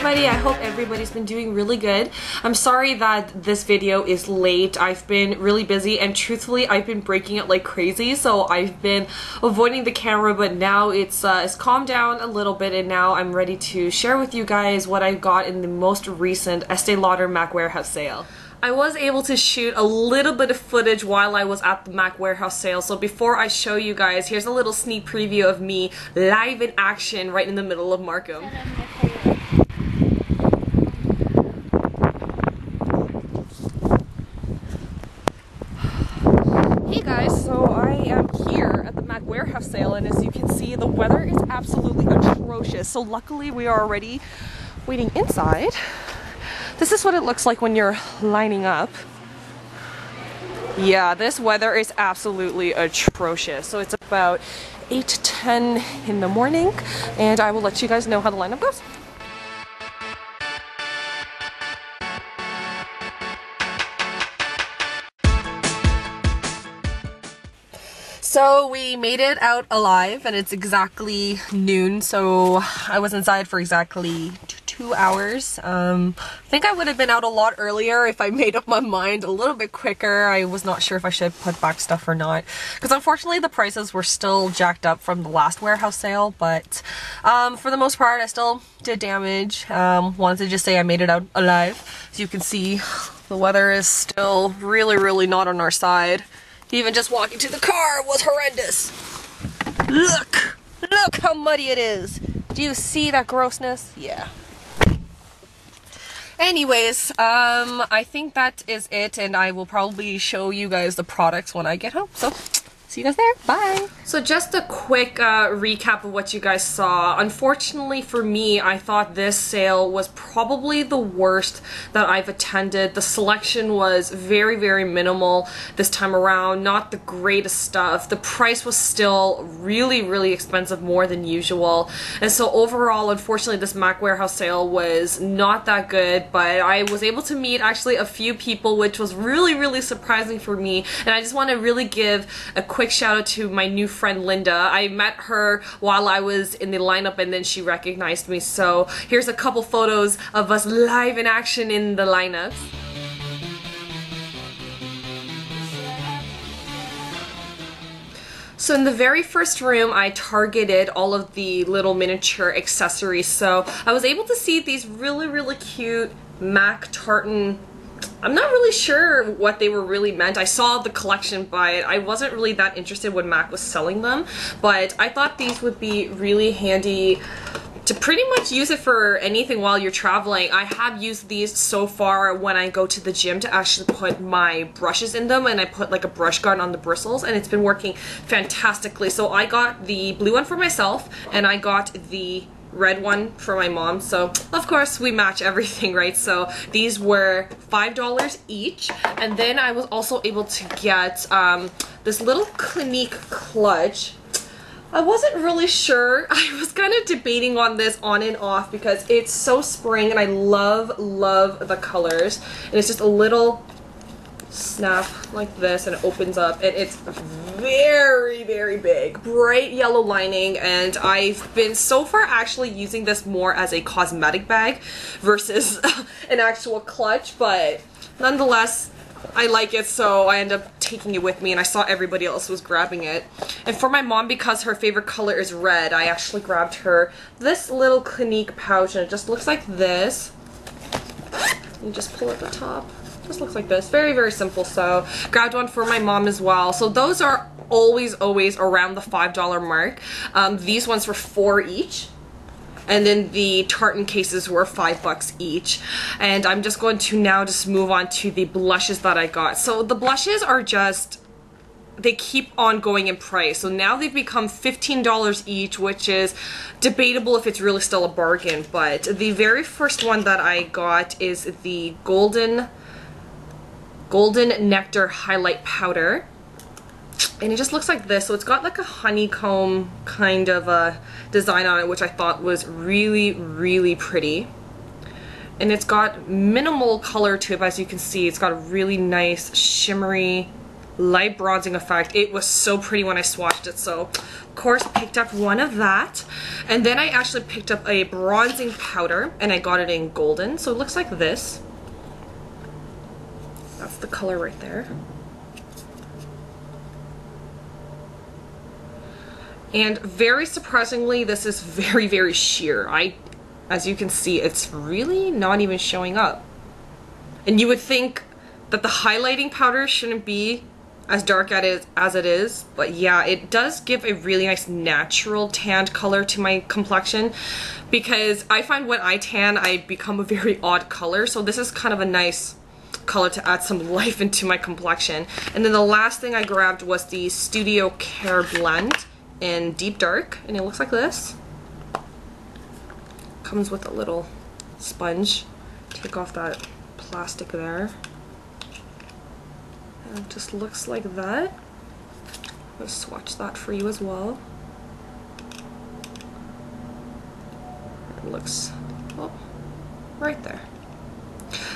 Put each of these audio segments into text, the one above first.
everybody, I hope everybody's been doing really good. I'm sorry that this video is late. I've been really busy and truthfully I've been breaking it like crazy, so I've been avoiding the camera, but now it's calmed down a little bit and now I'm ready to share with you guys what I got in the most recent Estee Lauder MAC warehouse sale. I was able to shoot a little bit of footage while I was at the MAC warehouse sale, so before I show you guys, here's a little sneak preview of me live in action right in the middle of Markham. Hey guys, so I am here at the MAC warehouse sale and as you can see the weather is absolutely atrocious, so luckily we are already waiting inside. This is what it looks like when you're lining up. Yeah, this weather is absolutely atrocious. So it's about 8 to 10 in the morning and I will let you guys know how the lineup goes. So we made it out alive and it's exactly noon, so I was inside for exactly 2 hours. I think I would have been out a lot earlier if I made up my mind a little bit quicker. I was not sure if I should put back stuff or not because unfortunately the prices were still jacked up from the last warehouse sale, but for the most part I still did damage. Wanted to just say I made it out alive. As you can see, the weather is still really not on our side. Even just walking to the car was horrendous. Look how muddy it is. Do you see that grossness? Yeah. Anyways, I think that is it and I will probably show you guys the products when I get home. So, see you guys there. Bye! So just a quick recap of what you guys saw. Unfortunately for me, I thought this sale was probably the worst that I've attended. The selection was very minimal this time around. Not the greatest stuff. The price was still really expensive, more than usual. And so overall, unfortunately, this MAC warehouse sale was not that good, but I was able to meet actually a few people, which was really surprising for me. And I just want to really give a quick shout out to my new friend Linda. I met her while I was in the lineup and then she recognized me. So here's a couple photos of us live in action in the lineup. So in the very first room, I targeted all of the little miniature accessories. So I was able to see these really cute MAC Tartan. I'm not really sure what they were really meant. I saw the collection, but I wasn't really that interested when MAC was selling them. But I thought these would be really handy to pretty much use it for anything while you're traveling. I have used these so far when I go to the gym to actually put my brushes in them and I put like a brush guard on the bristles and it's been working fantastically. So I got the blue one for myself and I got the red one for my mom, so of course we match everything, right? So these were $5 each, and then I was also able to get this little Clinique Clutch. I wasn't really sure. I was kind of debating on this on and off because it's so spring and I love the colors, and it's just a little snap like this and it opens up and it's very big, bright yellow lining, and I've been so far actually using this more as a cosmetic bag versus an actual clutch, but nonetheless I like it, so I end up taking it with me and I saw everybody else was grabbing it. And for my mom, because her favorite color is red, I actually grabbed her this little Clinique pouch and it just looks like this. You just pull at the top. Just looks like this. Very simple. So grabbed one for my mom as well. So those are always around the $5 mark. These ones were $4 each. And then the Tartan cases were $5 each. And I'm just going to now just move on to the blushes that I got. So the blushes are just, they keep on going in price. So now they've become $15 each, which is debatable if it's really still a bargain. But the very first one that I got is the Golden Nectar Highlight Powder. And it just looks like this. So it's got like a honeycomb kind of a design on it, which I thought was really pretty. And it's got minimal color to it, but as you can see, it's got a really nice shimmery light bronzing effect. It was so pretty when I swatched it, so of course picked up one of that. And then I actually picked up a bronzing powder, and I got it in golden, so it looks like this. That's the color right there. And very surprisingly, this is very, very sheer. As you can see, it's really not even showing up. And you would think that the highlighting powder shouldn't be as dark as it is, but yeah, it does give a really nice natural tanned color to my complexion, because I find when I tan, I become a very odd color, so this is kind of a nice color to add some life into my complexion. And then the last thing I grabbed was the Studio Care Blend in Deep Dark, and it looks like this. Comes with a little sponge. Take off that plastic there. And it just looks like that. I'll swatch that for you as well. It looks, oh, right there.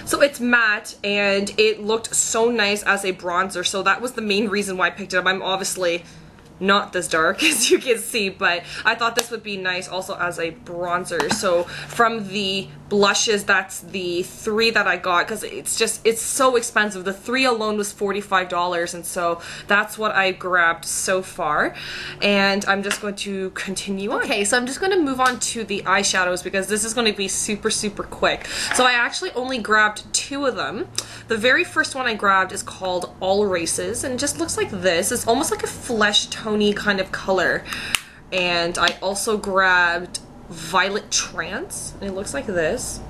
So it's matte, and it looked so nice as a bronzer, so that was the main reason why I picked it up. I'm obviously not this dark, as you can see, but I thought this would be nice also as a bronzer. So from the blushes, that's the 3 that I got, because it's so expensive. The 3 alone was $45, and so that's what I grabbed so far, and I'm just going to continue on. Okay, so I'm just going to move on to the eyeshadows, because this is going to be super, super quick. So I actually only grabbed 2 of them. The very first one I grabbed is called All Races, and it just looks like this. It's almost like a flesh tony kind of color. And I also grabbed Violet Trance, and it looks like this.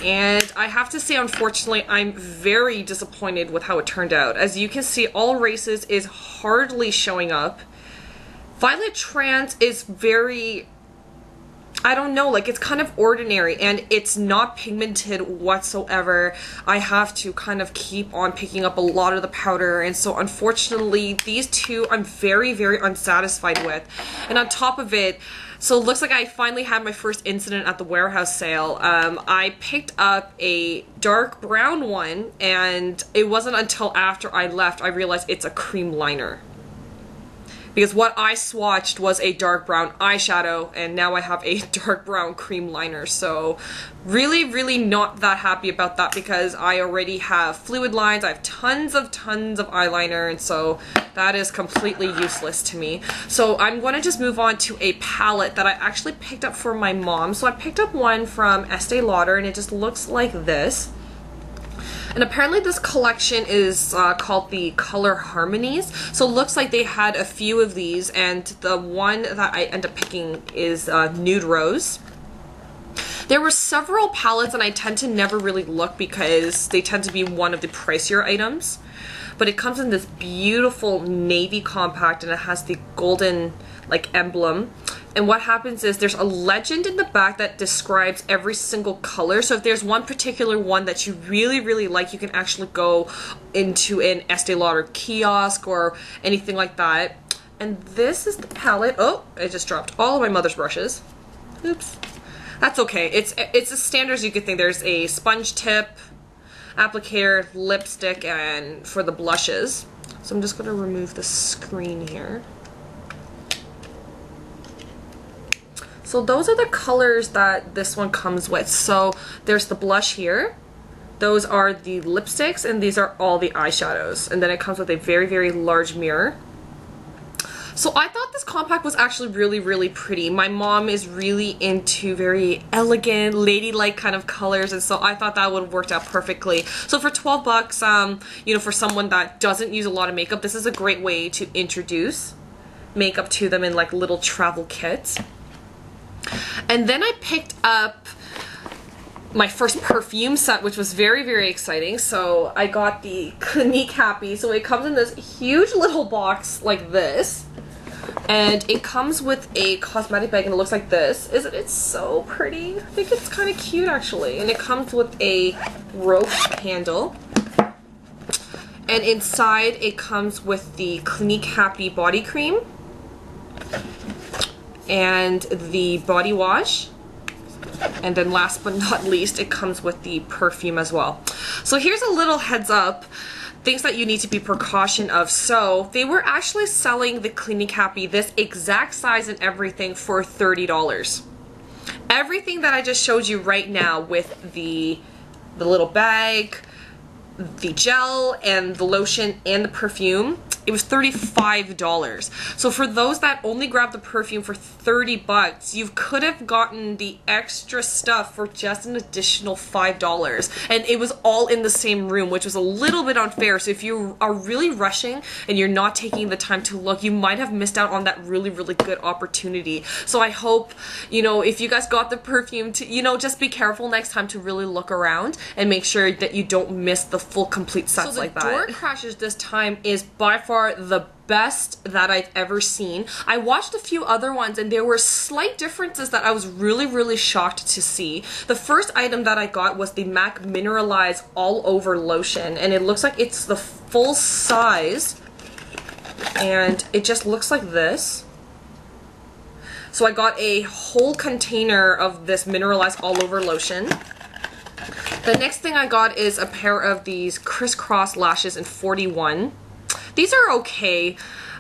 And I have to say, unfortunately, I'm very disappointed with how it turned out. As you can see, All Races is hardly showing up. Violet Trance is very, I don't know, like it's kind of ordinary, and it's not pigmented whatsoever. I have to kind of keep on picking up a lot of the powder, and so unfortunately these 2 I'm very, very unsatisfied with. And on top of it, so it looks like I finally had my first incident at the warehouse sale. I picked up a dark brown one, and it wasn't until after I left I realized it's a cream liner. Because what I swatched was a dark brown eyeshadow, and now I have a dark brown cream liner. So really, really not that happy about that, because I already have fluid lines, I have tons of eyeliner, and so that is completely useless to me. So I'm going to just move on to a palette that I actually picked up for my mom. So I picked up one from Estee Lauder, and it just looks like this. And apparently this collection is called the color Harmonies. So it looks like they had a few of these, and the one that I end up picking is Nude Rose. There were several palettes, and I tend to never really look because they tend to be one of the pricier items. But it comes in this beautiful navy compact, and it has the golden like emblem. And what happens is there's a legend in the back that describes every single color. So if there's one particular one that you really, really like, you can actually go into an Estee Lauder kiosk or anything like that. And this is the palette. Oh, I just dropped all of my mother's brushes. Oops. That's okay. It's as standard as you could think. There's a sponge tip, applicator, lipstick, and for the blushes. So I'm just going to remove the screen here. So those are the colors that this one comes with. So there's the blush here. Those are the lipsticks, and these are all the eyeshadows. And then it comes with a very, very large mirror. So I thought this compact was actually really, really pretty. My mom is really into very elegant, ladylike kind of colors, and so I thought that would have worked out perfectly. So for 12 bucks, you know, for someone that doesn't use a lot of makeup, this is a great way to introduce makeup to them in like little travel kits. And then I picked up my first perfume set, which was very, very exciting. So I got the Clinique Happy. So it comes in this huge little box like this. And it comes with a cosmetic bag, and it looks like this. Isn't it so pretty? I think it's kind of cute actually. And it comes with a rope handle. And inside it comes with the Clinique Happy body cream and the body wash, and then last but not least it comes with the perfume as well. So here's a little heads up. things that you need to be precaution of. So they were actually selling the Clinique Happy, this exact size and everything, for $30. Everything that I just showed you right now with the little bag, the gel and the lotion and the perfume, it was $35. So for those that only grabbed the perfume for 30 bucks, you could have gotten the extra stuff for just an additional $5. And it was all in the same room, which was a little bit unfair. So if you are really rushing and you're not taking the time to look, you might have missed out on that really, really good opportunity. So I hope, you know, if you guys got the perfume, to, you know, just be careful next time to really look around and make sure that you don't miss the full complete sets like that. So the door crashes this time is by far the best that I've ever seen. I watched a few other ones and there were slight differences that I was really, really shocked to see. The first item that I got was the MAC Mineralize All Over Lotion, and it looks like it's the full size and it just looks like this. So I got a whole container of this Mineralize All Over Lotion. The next thing I got is a pair of these crisscross lashes in 41. These are okay.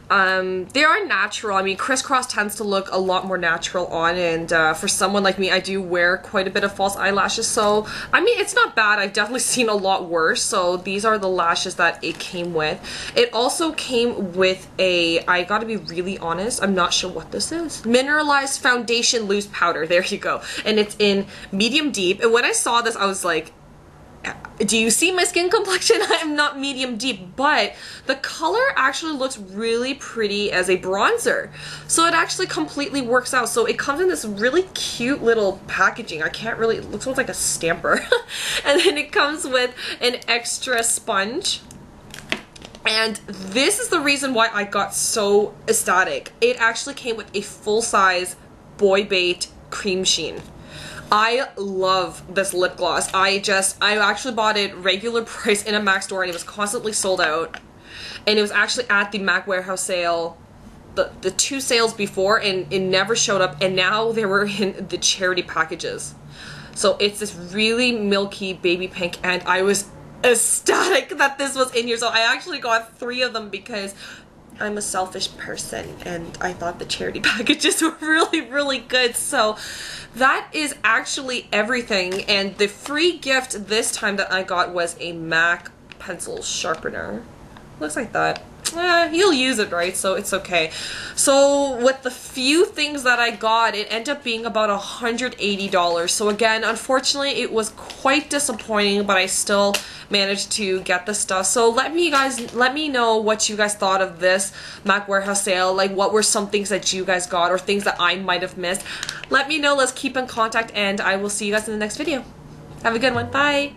They are natural. I mean, crisscross tends to look a lot more natural on, and for someone like me, I do wear quite a bit of false eyelashes, so I mean, it's not bad. I've definitely seen a lot worse, so these are the lashes that it came with. It also came with a, I gotta be really honest, I'm not sure what this is. Mineralized Foundation Loose Powder. There you go. And it's in medium deep, and when I saw this, I was like, do you see my skin complexion? I'm not medium deep, but the color actually looks really pretty as a bronzer. So it actually completely works out. So it comes in this really cute little packaging. I can't really, it looks almost like a stamper. And then it comes with an extra sponge. And this is the reason why I got so ecstatic. It actually came with a full-size Boy Bait cream sheen. I love this lip gloss. I actually bought it regular price in a MAC store and it was constantly sold out. And it was actually at the MAC warehouse sale, the two sales before, and it never showed up, and now they were in the charity packages. So it's this really milky baby pink, and I was ecstatic that this was in here. So I actually got 3 of them because I'm a selfish person and I thought the charity packages were really, really good. So that is actually everything, and the free gift this time that I got was a MAC pencil sharpener. Looks like that. You'll use it, right? So it's okay. So with the few things that I got, it ended up being about $180. So again, unfortunately, it was quite disappointing, but I still managed to get the stuff. So let me know what you guys thought of this MAC warehouse sale. Like, what were some things that you guys got or things that I might have missed? Let me know. Let's keep in contact, and I will see you guys in the next video. Have a good one. Bye.